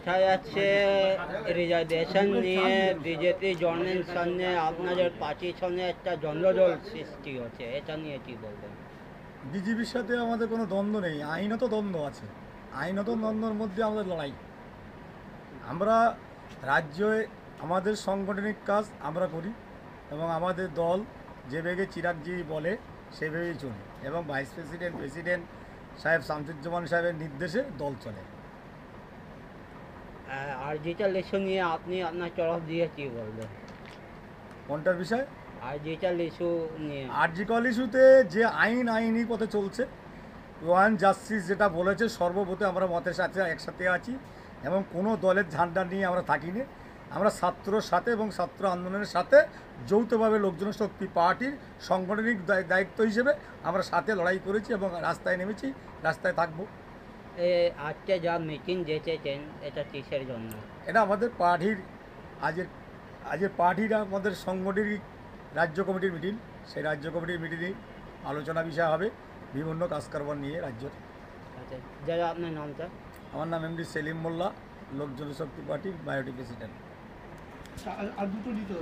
দেখা যাচ্ছে রিজার্ভেশন নিয়ে বিজেপি জয়েনের সামনে আপনাদের পার্টির সামনে একটা দ্বন্দ্বজল সৃষ্টি হচ্ছে, এটা নিয়ে কি বলবেন? বিজেপির সাথে আমাদের কোনো দ্বন্দ্ব নেই, আইনত দ্বন্দ্ব আছে। আইনত দ্বন্দ্বের মধ্যে আমাদের লড়াই। আমরা রাজ্যে আমাদের সাংগঠনিক কাজ আমরা করি এবং আমাদের দল যেভাবে চিরাগজি বলে সেভাবেই চলে এবং ভাইস প্রেসিডেন্ট সাহেব শামসুজ্জামান সাহেবের নির্দেশে দল চলে। আর ডিজিটাল ইস্যু নিয়ে আপনি আপনার তরফ দিয়ে কি বলবেন? কোনটার বিষয়? আর ডিজিটাল ইস্যু নিয়ে আরজিকল ইস্যুতে যে আইনি পথে চলছে, ওয়ান জাস্টিস যেটা বলেছে সর্বভূতে আমরা মতের সাথে একসাথে আছি এবং কোনো দলের ঝান্ডা নিয়ে আমরা থাকিনি। আমরা ছাত্রর সাথে এবং ছাত্র আন্দোলনের সাথে যৌথভাবে লোকজন শক্তি পার্টির সাংগঠনিক দায়িত্ব হিসেবে আমরা সাথে লড়াই করেছি এবং রাস্তায় নেমেছি, রাস্তায় থাকবো। আজকে যা মিটিং ডেকেছেন এটা কিসের জন্য? এটা আমাদের পার্টির আজের পার্টির আমাদের সাংগঠনিক রাজ্য কমিটির মিটিং। সেই রাজ্য কমিটির মিটিংয়ে আলোচনা বিষয় হবে বিভিন্ন কাজকারবার নিয়ে রাজ্যের। আচ্ছা, যারা আপনার নামটা? আমার নাম এমডি সেলিম মোল্লা, লোক জনশক্তি পার্টির বায়োটি প্রেসিডেন্ট। আর দুটো নিতে